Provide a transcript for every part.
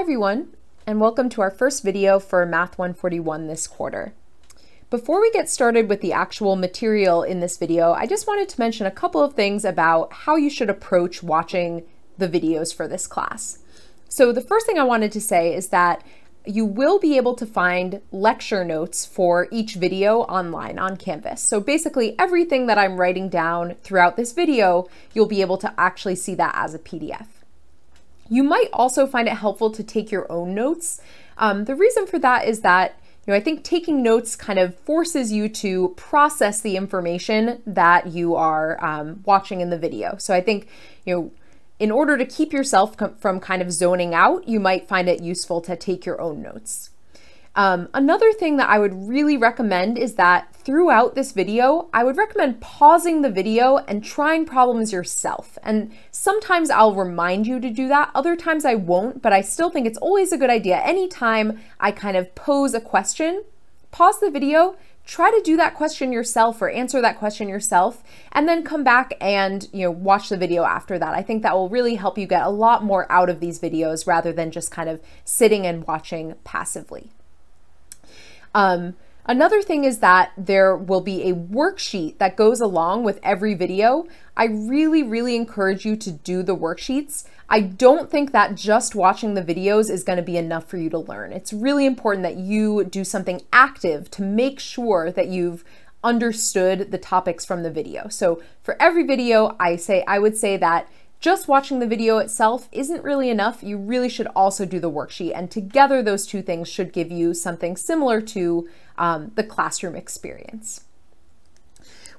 everyone, and welcome to our first video for Math 141 this quarter. Before we get started with the actual material in this video, I just wanted to mention a couple of things about how you should approach watching the videos for this class. So the first thing I wanted to say is that you will be able to find lecture notes for each video online on Canvas. So basically everything that I'm writing down throughout this video, you'll be able to actually see that as a PDF. You might also find it helpful to take your own notes. The reason for that is that I think taking notes kind of forces you to process the information that you are watching in the video. So I think, in order to keep yourself from kind of zoning out, you might find it useful to take your own notes. Another thing that I would really recommend is that throughout this video, I would recommend pausing the video and trying problems yourself. And sometimes I'll remind you to do that, other times I won't, but I still think it's always a good idea. Anytime I kind of pose a question, pause the video, try to do that question yourself or answer that question yourself, and then come back and watch the video after that. I think that will really help you get a lot more out of these videos rather than just kind of sitting and watching passively. Another thing is that there will be a worksheet that goes along with every video. I really encourage you to do the worksheets. I don't think that just watching the videos is going to be enough for you to learn. It's really important that you do something active to make sure that you've understood the topics from the video. So for every video, I would say that just watching the video itself isn't really enough. You really should also do the worksheet, and together those two things should give you something similar to the classroom experience.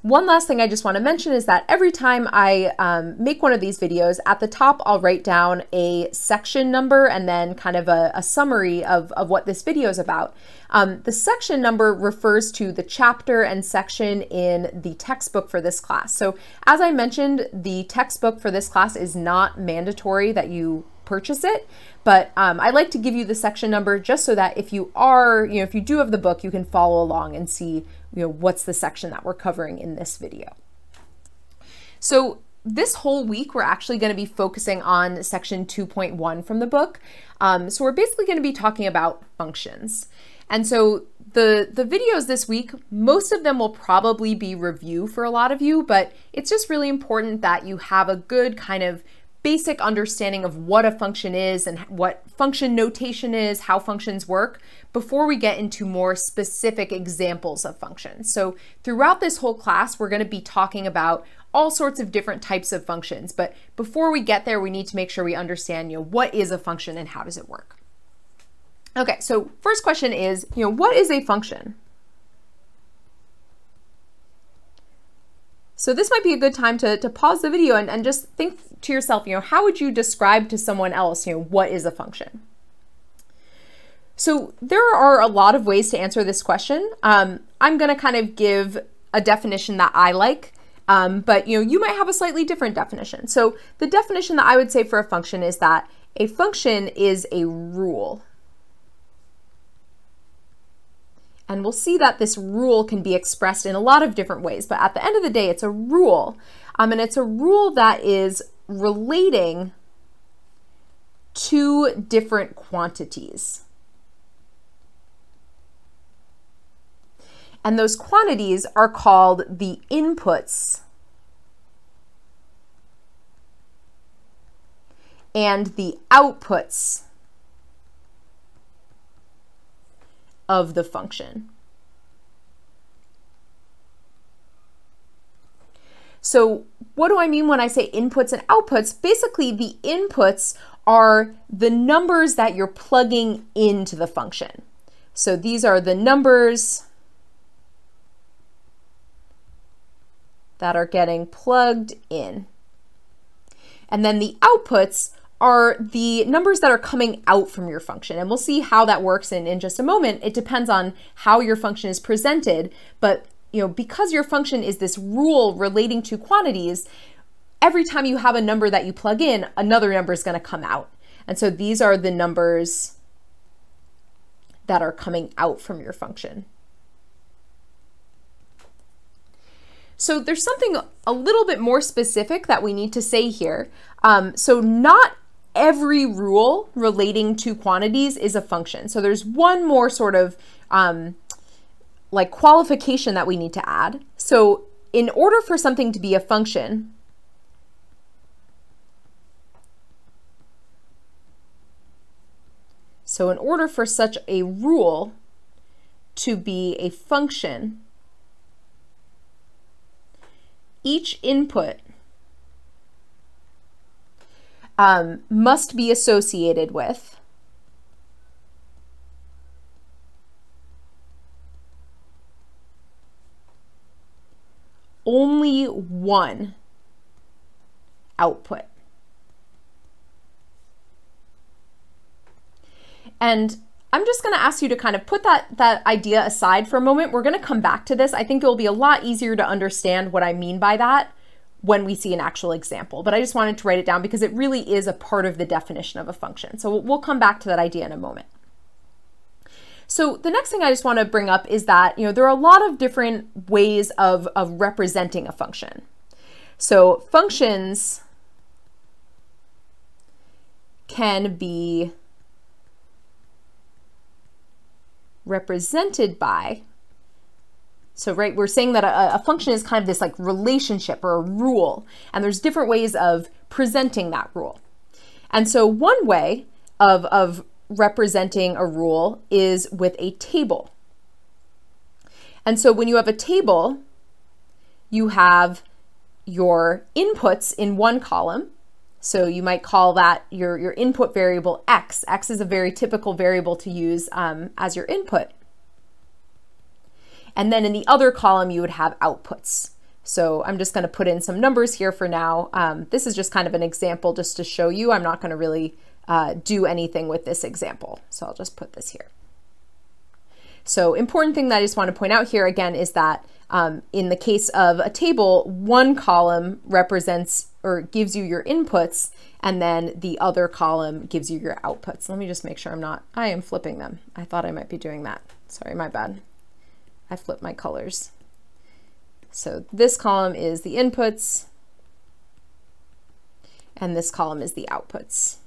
One last thing I just want to mention is that every time I make one of these videos, at the top I'll write down a section number and then kind of a summary of what this video is about. The section number refers to the chapter and section in the textbook for this class. So as I mentioned, the textbook for this class is not mandatory that you purchase it, but I like to give you the section number just so that if you are, if you do have the book, you can follow along and see what's the section that we're covering in this video. So this whole week, we're actually going to be focusing on section 2.1 from the book. So we're basically going to be talking about functions. And so the videos this week, most of them will probably be review for a lot of you, but it's just really important that you have a good kind of basic understanding of what a function is and what function notation is, how functions work, before we get into more specific examples of functions. So throughout this whole class, we're going to be talking about all sorts of different types of functions. But before we get there, we need to make sure we understand, what is a function and how does it work? Okay, so first question is, what is a function? So this might be a good time to pause the video and just think to yourself, how would you describe to someone else, what is a function? So there are a lot of ways to answer this question. I'm going to kind of give a definition that I like, but you might have a slightly different definition. So the definition that I would say for a function is that a function is a rule. And we'll see that this rule can be expressed in a lot of different ways, but at the end of the day, it's a rule. And it's a rule that is relating two different quantities. And those quantities are called the inputs and the outputs of the function. So what do I mean when I say inputs and outputs? Basically, the inputs are the numbers that you're plugging into the function. So these are the numbers that are getting plugged in. And then the outputs are the numbers that are coming out from your function. And we'll see how that works in just a moment. It depends on how your function is presented, but because your function is this rule relating to quantities, every time you have a number that you plug in, another number is going to come out. And so these are the numbers that are coming out from your function. So there's something a little bit more specific that we need to say here. So not every rule relating to quantities is a function. So there's one more sort of like qualification that we need to add. So in order for something to be a function, so in order for such a rule to be a function, each input must be associated with only one output. And I'm just going to ask you to kind of put that idea aside for a moment. We're going to come back to this. I think it will be a lot easier to understand what I mean by that when we see an actual example. But I just wanted to write it down because it really is a part of the definition of a function. So we'll come back to that idea in a moment. So the next thing I just want to bring up is that, there are a lot of different ways of representing a function. So functions can be represented by, so right, we're saying that a function is kind of this like relationship or a rule, and there's different ways of presenting that rule. And so one way of representing a rule is with a table. And so when you have a table, you have your inputs in one column. So you might call that your input variable x. X is a very typical variable to use as your input. And then in the other column, you would have outputs. So I'm just going to put in some numbers here for now. This is just kind of an example just to show you. I'm not going to really do anything with this example. So I'll just put this here. So important thing that I just want to point out here again is that in the case of a table, one column represents or gives you your inputs, and then the other column gives you your outputs. Let me just make sure I am flipping them. I thought I might be doing that. Sorry, my bad. I flipped my colors. So this column is the inputs, and this column is the outputs.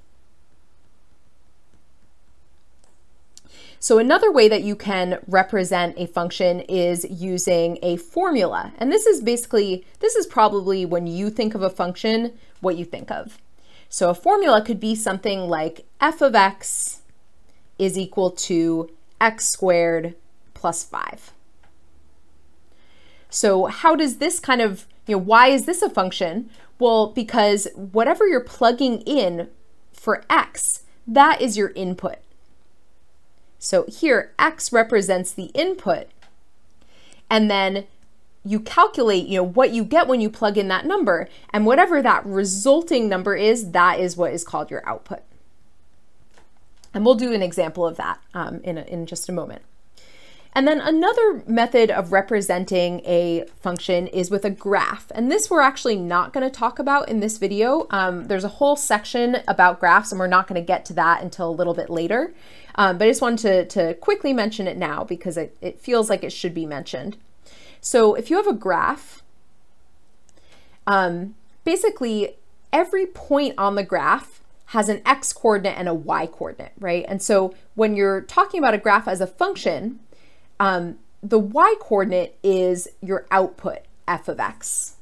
So another way that you can represent a function is using a formula. And this is probably when you think of a function, what you think of. So a formula could be something like f of x is equal to x squared plus 5. So how does this kind of, why is this a function? Well, because whatever you're plugging in for x, that is your input. So here, x represents the input, and then you calculate, what you get when you plug in that number, and whatever that resulting number is, that is what is called your output. And we'll do an example of that in just a moment. And then another method of representing a function is with a graph. And this we're actually not going to talk about in this video. There's a whole section about graphs, and we're not going to get to that until a little bit later. But I just wanted to quickly mention it now because it feels like it should be mentioned. So if you have a graph, basically every point on the graph has an x coordinate and a y coordinate, right? And so when you're talking about a graph as a function, the y coordinate is your output, f of x.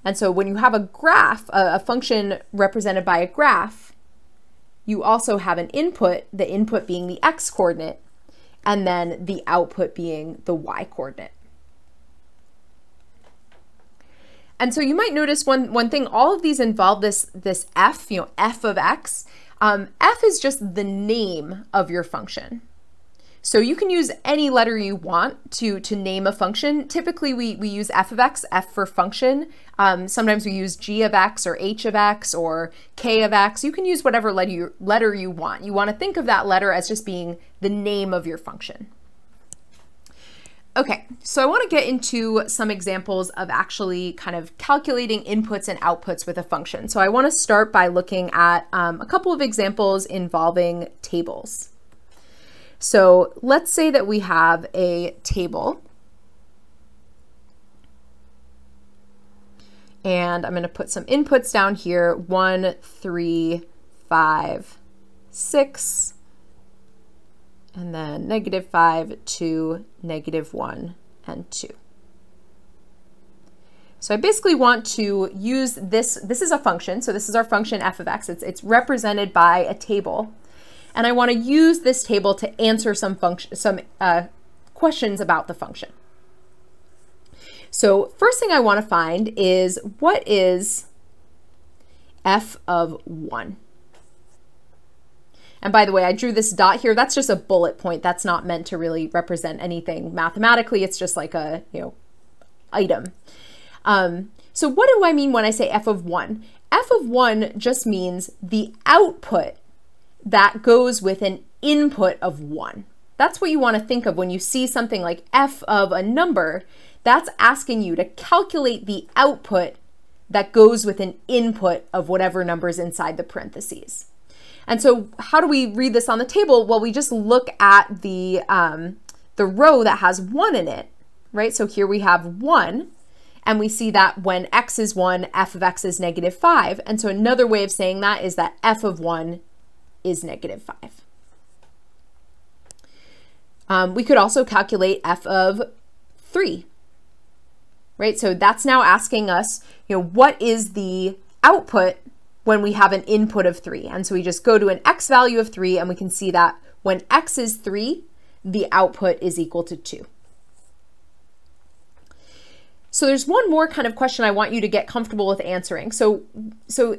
And so when you have a graph, a function represented by a graph, you also have an input, the input being the x coordinate, and then the output being the y coordinate. And so you might notice one thing, all of these involve this f, f of x. F is just the name of your function. So you can use any letter you want to name a function. Typically we use f of x, f for function. Sometimes we use g of x or h of x or k of x. You can use whatever letter you want. You want to think of that letter as just being the name of your function. Okay, so I want to get into some examples of actually kind of calculating inputs and outputs with a function. So I want to start by looking at a couple of examples involving tables. So let's say that we have a table, and I'm going to put some inputs down here, 1, 3, 5, 6, and then -5, 2, -1, and 2. So I basically want to use this. This is a function. So this is our function f of x. It's represented by a table. And I want to use this table to answer some questions about the function. So first thing I want to find is, what is f of 1? And by the way, I drew this dot here. That's just a bullet point. That's not meant to really represent anything mathematically. It's just like a, item. So what do I mean when I say f of 1? F of 1 just means the output that goes with an input of 1. That's what you want to think of when you see something like f of a number. That's asking you to calculate the output that goes with an input of whatever number is inside the parentheses. And so how do we read this on the table? Well, we just look at the row that has 1 in it, right? So here we have 1, and we see that when x is 1, f of x is -5. And so another way of saying that is that f of 1 is -5. We could also calculate f of 3, right? So that's now asking us, what is the output when we have an input of 3? And so we just go to an x value of 3, and we can see that when x is 3, the output is equal to 2. So there's one more kind of question I want you to get comfortable with answering. So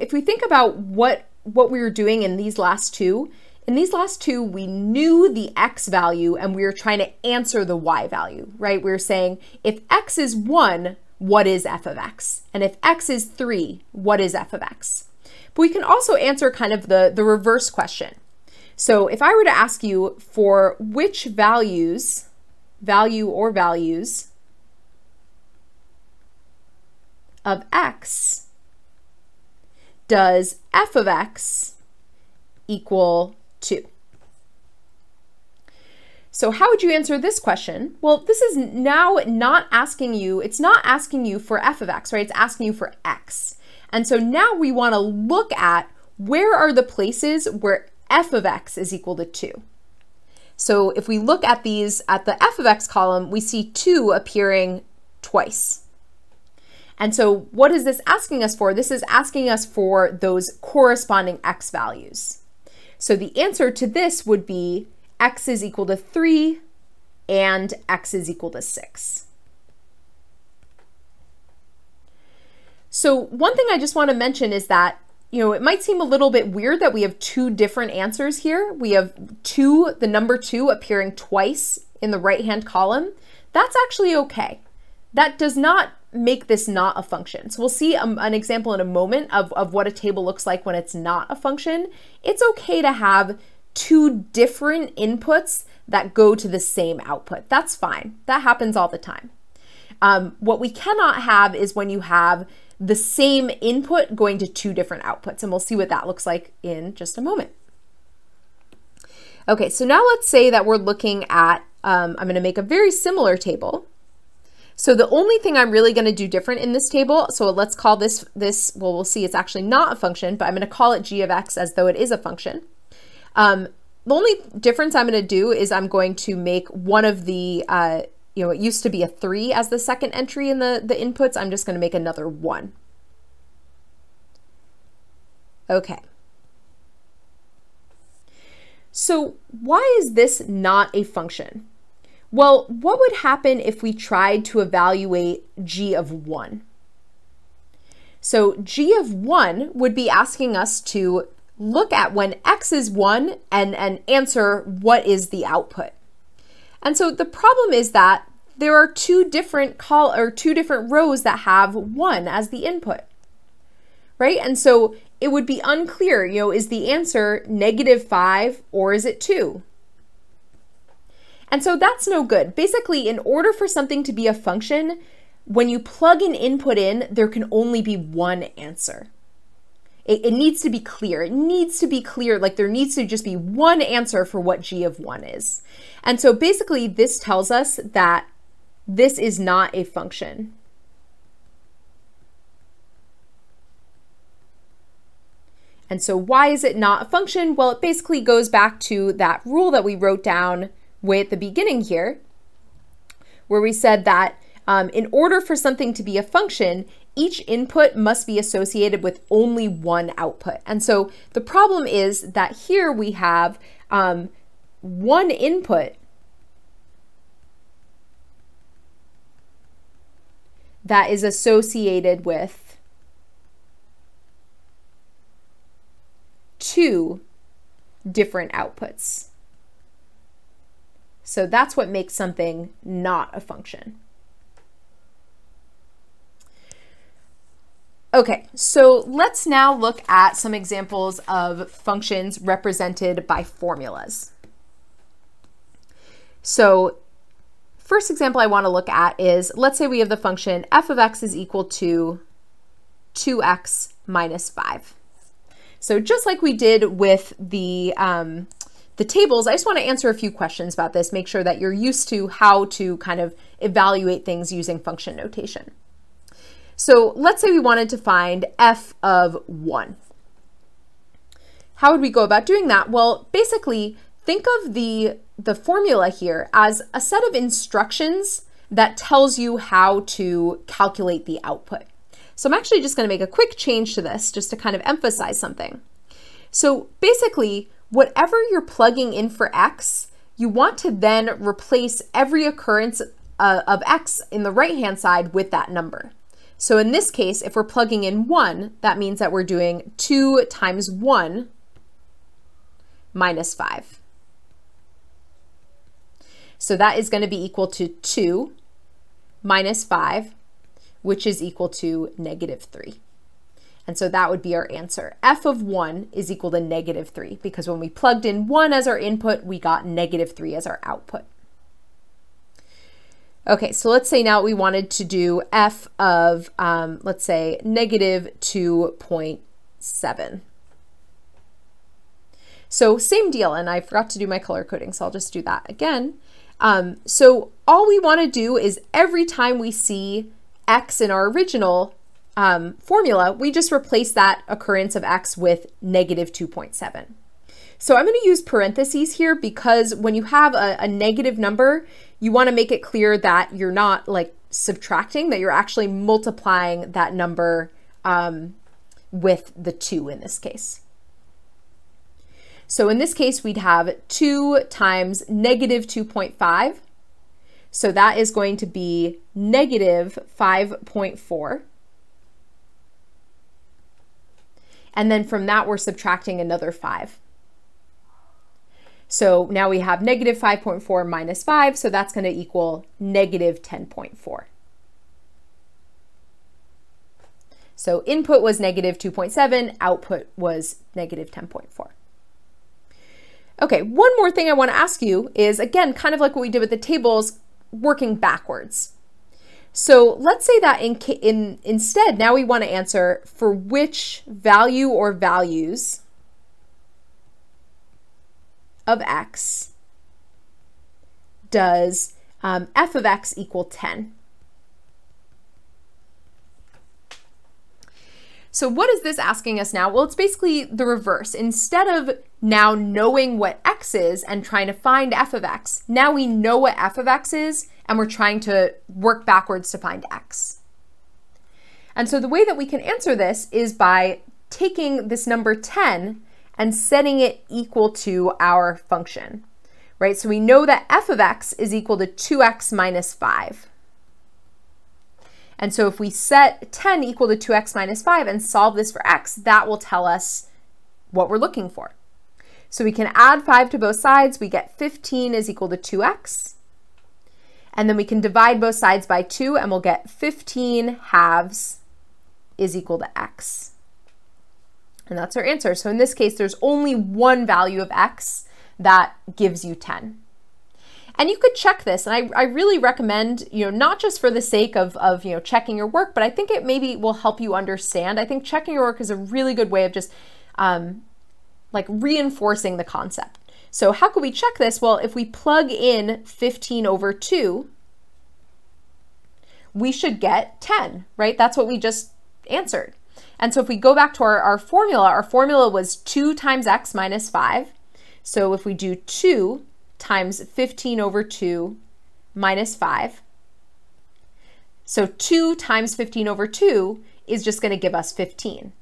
if we think about what we were doing in these last two, we knew the x value and we were trying to answer the y value, right? We were saying, if x is 1, what is f of x? And if x is 3, what is f of x? But we can also answer kind of the reverse question. So if I were to ask you for which value or values of x does f of x equal 2? So how would you answer this question? Well, this is now not asking you, it's not asking you for f of x, right? It's asking you for x. And so now we want to look at where are the places where f of x is equal to 2. So if we look at these, at the f of x column, we see 2 appearing twice. And so what is this asking us for? This is asking us for those corresponding x values. So the answer to this would be x is equal to 3 and x is equal to 6. So one thing I just want to mention is that, it might seem a little bit weird that we have 2 different answers here. We have the number 2 appearing twice in the right-hand column. That's actually okay. That does not make this not a function. So we'll see an example in a moment of what a table looks like when it's not a function. It's okay to have 2 different inputs that go to the same output. That's fine. That happens all the time. What we cannot have is when you have the same input going to 2 different outputs, and we'll see what that looks like in just a moment. Okay, so now let's say that we're looking at, I'm going to make a very similar table. So the only thing I'm really going to do different in this table, so let's call this, well, we'll see it's actually not a function, but I'm going to call it g of x as though it is a function. The only difference I'm going to do is I'm going to make one of the, it used to be a 3 as the second entry in the inputs. I'm just going to make another 1. Okay. So why is this not a function? Well, what would happen if we tried to evaluate g of 1? So g of 1 would be asking us to look at when x is 1 and answer what is the output. And so the problem is that there are two different rows that have 1 as the input, right? And so it would be unclear, is the answer -5 or is it 2? And so that's no good. Basically, in order for something to be a function, when you plug an input in, there can only be one answer. It needs to be clear. It needs to be clear, like there needs to just be one answer for what g of 1 is. And so basically, this tells us that this is not a function. And so why is it not a function? Well, it basically goes back to that rule that we wrote down way at the beginning here, where we said that in order for something to be a function, each input must be associated with only one output. And so the problem is that here we have one input that is associated with two different outputs. So that's what makes something not a function. Okay, so let's now look at some examples of functions represented by formulas. So first example I want to look at is, let's say we have the function f of x is equal to 2x minus 5. So just like we did with the tables, I just want to answer a few questions about this, make sure that you're used to how to kind of evaluate things using function notation. So let's say we wanted to find f of 1. How would we go about doing that? Well, basically, think of the formula here as a set of instructions that tells you how to calculate the output. So I'm actually just going to make a quick change to this just to kind of emphasize something. So basically, whatever you're plugging in for x, you want to then replace every occurrence of x in the right-hand side with that number. So in this case, if we're plugging in 1, that means that we're doing 2 times 1 minus 5. So that is going to be equal to 2 minus 5, which is equal to negative 3. And so that would be our answer. F of 1 is equal to negative 3, because when we plugged in 1 as our input, we got negative 3 as our output. Okay, so let's say now we wanted to do f of, let's say, negative 2.7. So same deal, and I forgot to do my color coding, so I'll just do that again. So all we want to do is every time we see x in our original formula, we just replace that occurrence of x with negative 2.7. So I'm going to use parentheses here because when you have a negative number, you want to make it clear that you're not like subtracting, that you're actually multiplying that number with the 2 in this case. So in this case, we'd have 2 times negative 2.5. So that is going to be negative 5.4. And then from that, we're subtracting another 5. So now we have negative 5.4 minus 5, so that's going to equal negative 10.4. So input was negative 2.7, output was negative 10.4. Okay, one more thing I want to ask you is, again, kind of like what we did with the tables, working backwards. So let's say that instead, now we want to answer for which value or values of x does f of x equal 10. So what is this asking us now? Well, it's basically the reverse. Instead of now knowing what x is and trying to find f of x, now we know what f of x is and we're trying to work backwards to find x. And so the way that we can answer this is by taking this number 10 and setting it equal to our function, right? So we know that f of x is equal to 2x minus 5. And so if we set 10 equal to 2x minus 5 and solve this for x, that will tell us what we're looking for. So we can add 5 to both sides. We get 15 is equal to 2x. And then we can divide both sides by 2, and we'll get 15 halves is equal to x. And that's our answer. So in this case, there's only one value of x that gives you 10. And you could check this, and I really recommend, not just for the sake of checking your work, but I think it maybe will help you understand. I think checking your work is a really good way of just like reinforcing the concept. So how could we check this? Well, if we plug in 15 over 2, we should get 10, right? That's what we just answered. And so if we go back to our formula was 2 times x minus 5. So if we do 2 times 15 over 2 minus 5, so 2 times 15 over 2 is just going to give us 15,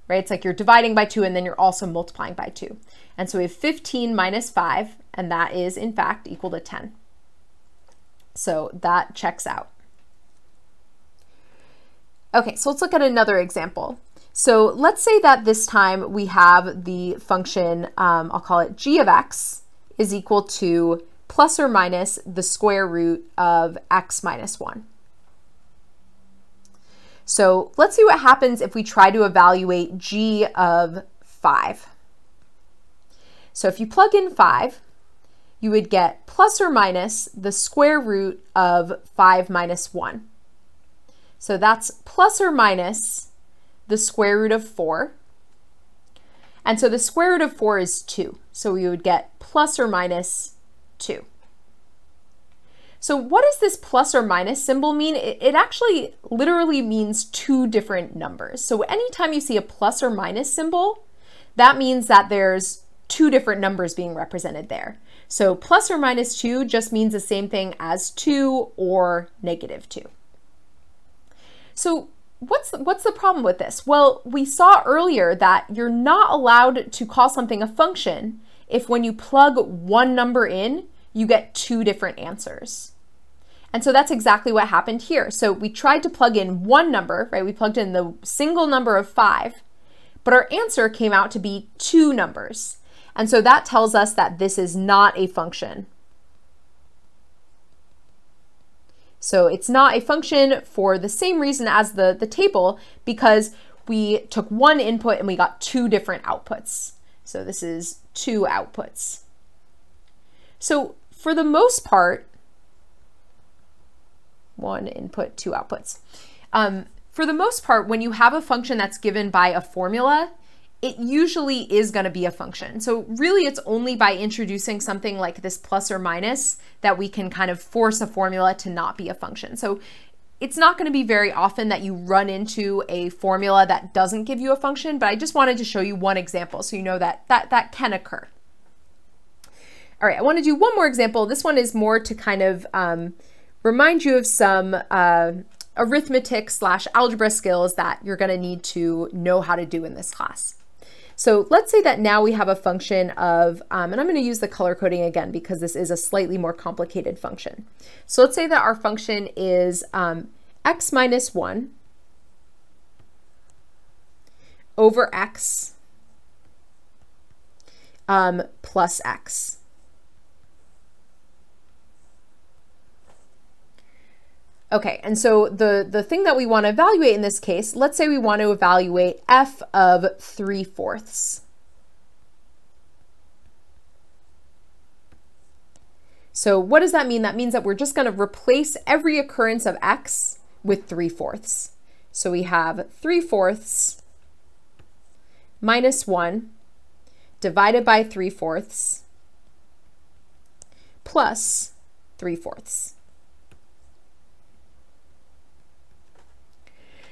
right? It's like you're dividing by 2 and then you're also multiplying by 2. And so we have 15 minus 5, and that is in fact equal to 10. So that checks out. Okay, so let's look at another example. So let's say that this time we have the function, I'll call it g of x is equal to plus or minus the square root of x minus 1. So let's see what happens if we try to evaluate g of 5. So if you plug in 5, you would get plus or minus the square root of 5 minus 1. So that's plus or minus the square root of 4. And so the square root of 4 is 2. So we would get plus or minus 2. So what does this plus or minus symbol mean? It actually literally means two different numbers. So anytime you see a plus or minus symbol, that means that there's two different numbers being represented there. So plus or minus 2 just means the same thing as 2 or negative 2. So what's the problem with this? Well, we saw earlier that you're not allowed to call something a function if when you plug one number in, you get two different answers. And so that's exactly what happened here. So we tried to plug in one number, right? We plugged in the single number of 5, but our answer came out to be two numbers. And so that tells us that this is not a function. So it's not a function for the same reason as the table, because we took one input and we got two different outputs. So this is two outputs. So for the most part, one input, two outputs. For the most part, when you have a function that's given by a formula, it usually is going to be a function. So really it's only by introducing something like this plus or minus that we can kind of force a formula to not be a function. So it's not going to be very often that you run into a formula that doesn't give you a function, but I just wanted to show you one example so you know that that can occur. All right, I want to do one more example. This one is more to kind of remind you of some arithmetic / algebra skills that you're going to need to know how to do in this class. So let's say that now we have a function of, and I'm going to use the color coding again because this is a slightly more complicated function. So let's say that our function is x minus 1 over x plus x. Okay, and so the thing that we want to evaluate in this case, let's say we want to evaluate f of 3/4. So what does that mean? That means that we're just going to replace every occurrence of x with 3/4. So we have 3/4 minus 1 divided by 3/4 plus 3/4.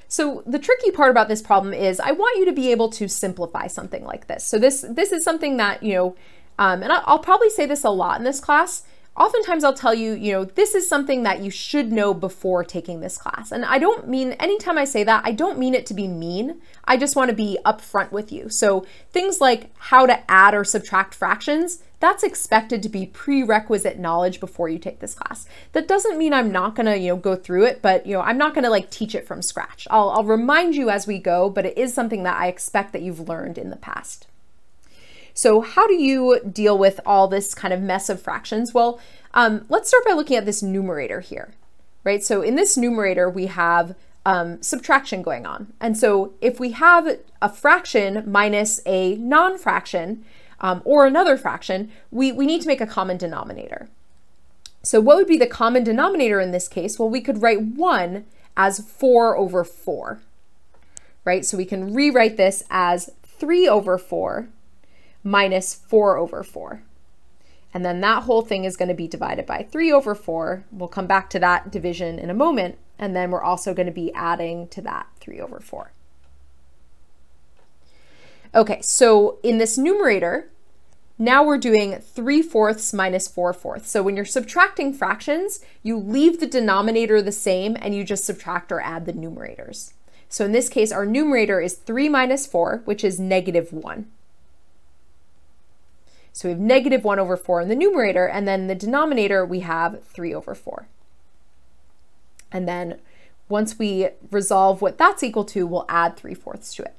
So the tricky part about this problem is I want you to be able to simplify something like this. So this is something that, you know, and I'll probably say this a lot in this class. Oftentimes I'll tell you, you know, this is something that you should know before taking this class. And I don't mean, anytime I say that, I don't mean it to be mean. I just want to be upfront with you. So things like how to add or subtract fractions, that's expected to be prerequisite knowledge before you take this class. That doesn't mean I'm not going to, you know, go through it, but, you know, I'm not going to like teach it from scratch. I'll remind you as we go, but it is something that I expect that you've learned in the past. So how do you deal with all this kind of mess of fractions? Well, let's start by looking at this numerator here, right? So in this numerator, we have subtraction going on. And so if we have a fraction minus a non-fraction or another fraction, we need to make a common denominator. So what would be the common denominator in this case? Well, we could write 1 as 4 over 4, right? So we can rewrite this as 3 over 4 minus 4 over 4. And then that whole thing is going to be divided by 3 over 4. We'll come back to that division in a moment. And then we're also going to be adding to that 3 over 4. Okay, so in this numerator, now we're doing 3/4 minus 4/4. So when you're subtracting fractions, you leave the denominator the same and you just subtract or add the numerators. So in this case, our numerator is 3 minus 4, which is -1. So we have -1/4 in the numerator, and then the denominator we have 3/4. And then once we resolve what that's equal to, we'll add 3/4 to it.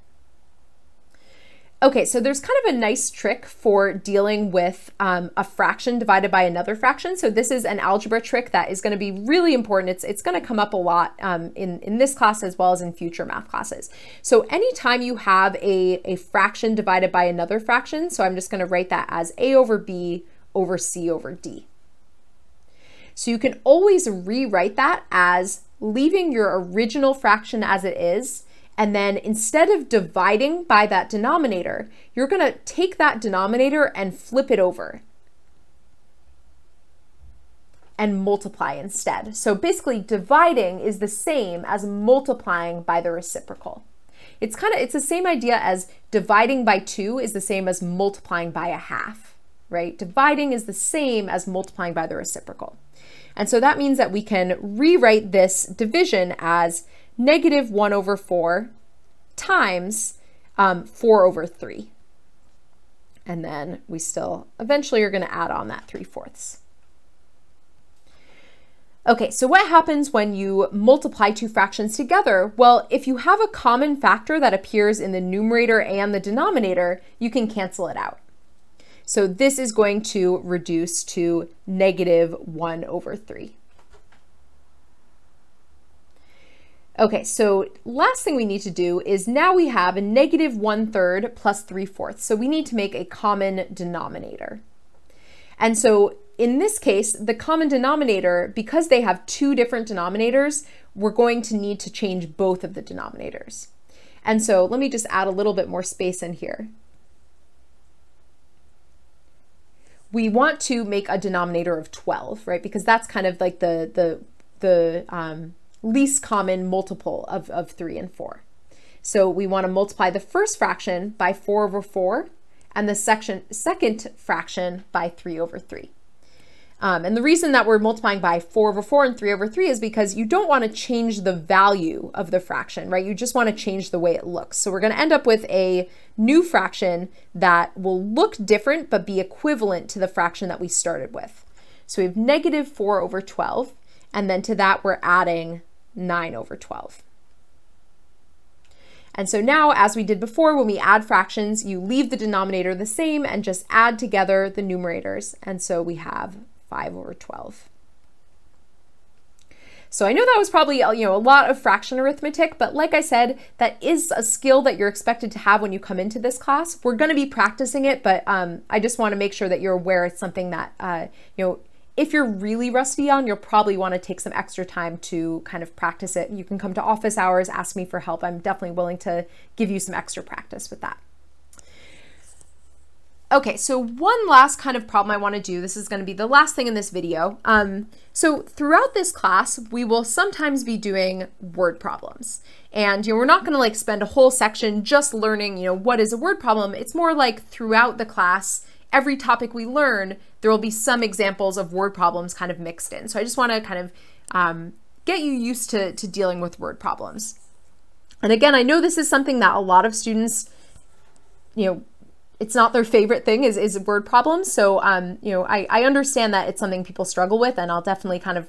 Okay, so there's kind of a nice trick for dealing with a fraction divided by another fraction. So this is an algebra trick that is going to be really important. It's going to come up a lot in this class as well as in future math classes. So anytime you have a fraction divided by another fraction, so I'm just going to write that as a over b over c over d. So you can always rewrite that as leaving your original fraction as it is, and then instead of dividing by that denominator, you're going to take that denominator and flip it over and multiply instead. So basically dividing is the same as multiplying by the reciprocal. It's the same idea as dividing by 2 is the same as multiplying by a half, right? Dividing is the same as multiplying by the reciprocal. And so that means that we can rewrite this division as -1/4 times 4/3. And then we still eventually are going to add on that 3/4. Okay, so what happens when you multiply two fractions together? Well, if you have a common factor that appears in the numerator and the denominator, you can cancel it out. So this is going to reduce to -1/3. Okay, so last thing we need to do is now we have a -1/3 plus 3/4. So we need to make a common denominator. And so in this case, the common denominator, because they have two different denominators, we're going to need to change both of the denominators. And so let me just add a little bit more space in here. We want to make a denominator of 12, right? Because that's kind of like the least common multiple of 3 and 4. So we want to multiply the first fraction by 4/4 and the second fraction by 3/3. And the reason that we're multiplying by 4/4 and 3/3 is because you don't want to change the value of the fraction, right? You just want to change the way it looks. So we're going to end up with a new fraction that will look different but be equivalent to the fraction that we started with. So we have -4/12, and then to that we're adding 9/12. And so now, as we did before, when we add fractions, you leave the denominator the same and just add together the numerators. And so we have 5/12. So I know that was probably a lot of fraction arithmetic, but like I said, that is a skill that you're expected to have when you come into this class. We're going to be practicing it, but I just want to make sure that you're aware it's something that if you're really rusty on, you'll probably want to take some extra time to kind of practice it. You can come to office hours, ask me for help. I'm definitely willing to give you some extra practice with that. Okay, so one last kind of problem I want to do, this is going to be the last thing in this video. So throughout this class, we will sometimes be doing word problems. And we're not going to spend a whole section just learning, what is a word problem. It's more like throughout the class, every topic we learn, there will be some examples of word problems kind of mixed in. So I just want to kind of get you used to dealing with word problems. And again, I know this is something that a lot of students, it's not their favorite thing is word problems. So, I understand that it's something people struggle with, and I'll definitely kind of,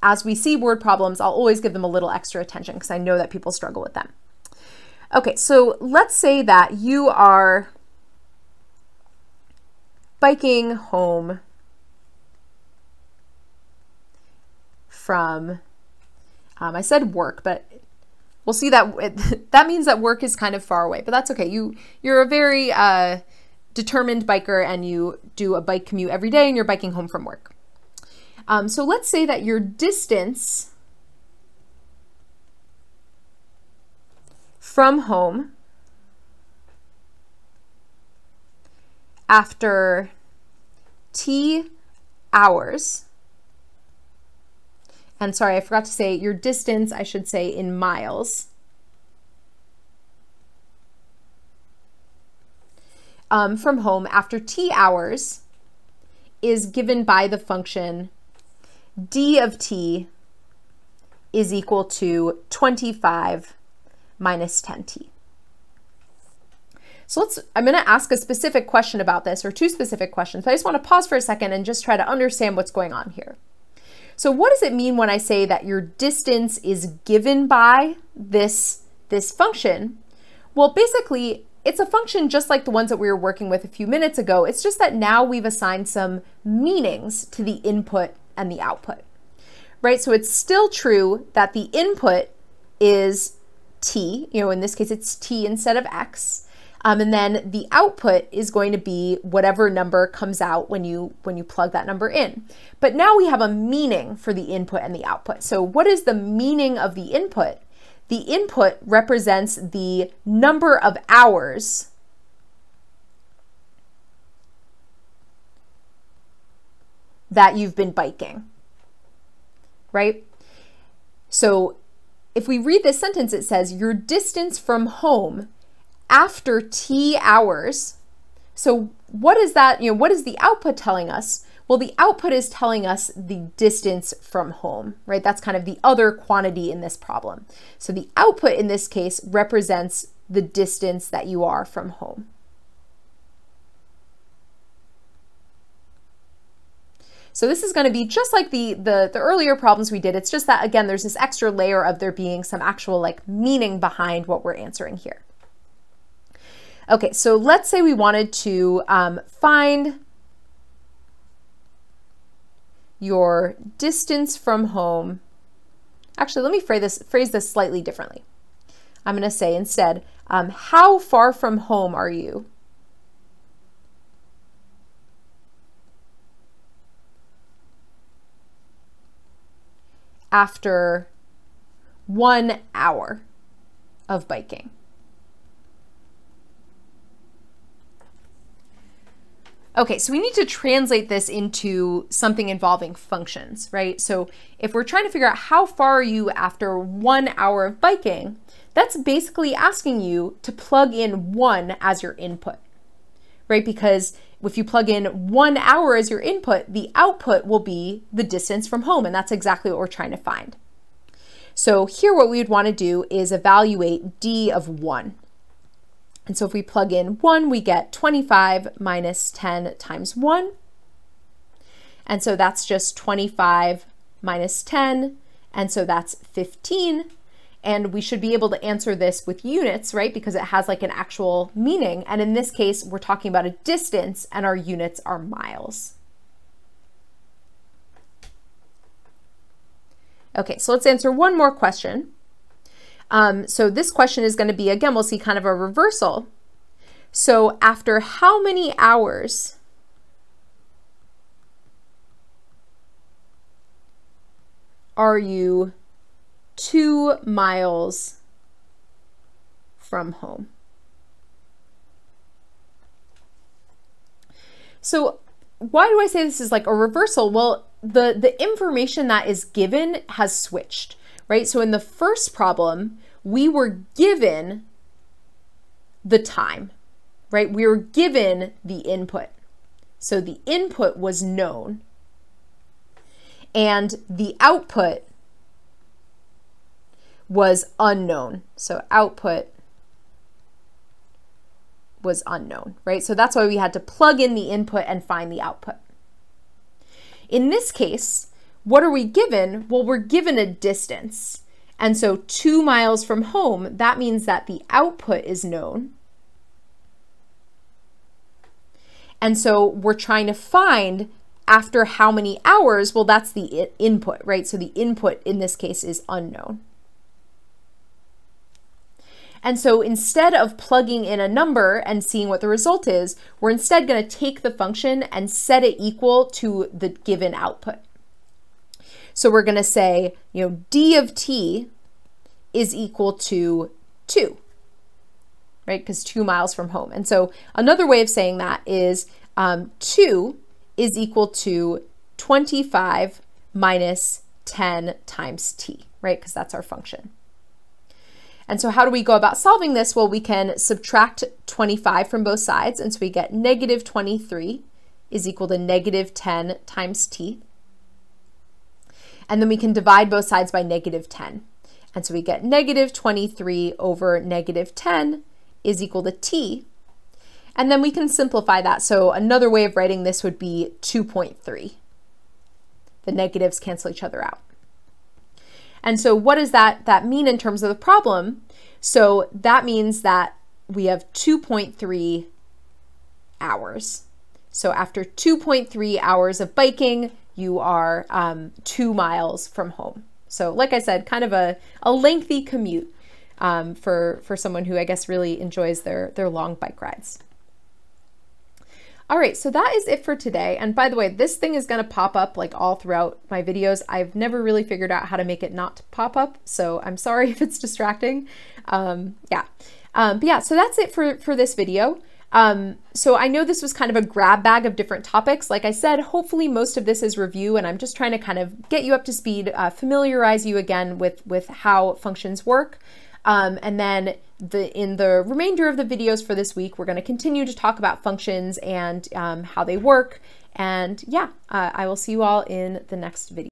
as we see word problems, I'll always give them a little extra attention because I know that people struggle with them. Okay, so let's say that you are biking home from, I said work, but we'll see that that means that work is kind of far away, but that's okay. You're a very determined biker and you do a bike commute every day and you're biking home from work. So let's say that your distance from home after T hours, and sorry, I forgot to say your distance, I should say in miles, from home after t hours is given by the function d of t is equal to 25 minus 10t. So I'm going to ask a specific question about this, or two specific questions, but I just want to pause for a second and just try to understand what's going on here. So what does it mean when I say that your distance is given by this function? Well, basically, it's a function just like the ones that we were working with a few minutes ago. It's just that now we've assigned some meanings to the input and the output, right? So it's still true that the input is t, in this case, it's t instead of x. And then the output is going to be whatever number comes out when you plug that number in. But now we have a meaning for the input and the output. So what is the meaning of the input? The input represents the number of hours that you've been biking, right? So if we read this sentence, it says your distance from home after t hours. So what is that, what is the output telling us? Well, the output is telling us the distance from home, right? That's kind of the other quantity in this problem. So the output in this case represents the distance that you are from home. So this is going to be just like the earlier problems we did. It's just that, again, there's this extra layer of there being some actual like meaning behind what we're answering here. Okay, so let's say we wanted to find your distance from home. Actually, let me phrase this slightly differently. I'm going to say instead, how far from home are you? After 1 hour of biking. Okay, so we need to translate this into something involving functions, right? So if we're trying to figure out how far are you after 1 hour of biking, that's basically asking you to plug in 1 as your input, right? Because if you plug in 1 hour as your input, the output will be the distance from home, and that's exactly what we're trying to find. So here what we would want to do is evaluate d of 1. And so if we plug in 1, we get 25 minus 10 times 1. And so that's just 25 minus 10, and so that's 15. And we should be able to answer this with units, right? Because it has like an actual meaning. And in this case, we're talking about a distance, and our units are miles. Okay, so let's answer one more question. So this question is going to be, again, we'll see kind of a reversal. So after how many hours are you 2 miles from home? So why do I say this is like a reversal? Well, the information that is given has switched, right? So in the first problem, we were given the time, right? We were given the input. So the input was known, and the output was unknown. So output was unknown, right? So that's why we had to plug in the input and find the output. In this case, what are we given? Well, we're given a distance. And so 2 miles from home, that means that the output is known. And so we're trying to find after how many hours. Well, that's the input, right? So the input in this case is unknown. And so instead of plugging in a number and seeing what the result is, we're instead going to take the function and set it equal to the given output. So we're going to say, d of t is equal to 2, right? Because 2 miles from home. And so another way of saying that is 2 is equal to 25 minus 10 times t, right? Because that's our function. And so how do we go about solving this? Well, we can subtract 25 from both sides. And so we get negative 23 is equal to negative 10 times t. And then we can divide both sides by negative 10. And so we get negative 23 over negative 10 is equal to t. And then we can simplify that. So another way of writing this would be 2.3. The negatives cancel each other out. And so what does that mean in terms of the problem? So that means that we have 2.3 hours. So after 2.3 hours of biking, you are 2 miles from home. So like I said, kind of a lengthy commute for someone who I guess really enjoys their long bike rides. All right, so that is it for today. And by the way, this thing is gonna pop up like all throughout my videos. I've never really figured out how to make it not pop up, so I'm sorry if it's distracting. But yeah, so that's it for this video. So I know this was kind of a grab bag of different topics. Like I said, hopefully most of this is review, and I'm just trying to kind of get you up to speed, familiarize you again with how functions work. And then in the remainder of the videos for this week, we're going to continue to talk about functions and how they work. And yeah, I will see you all in the next video.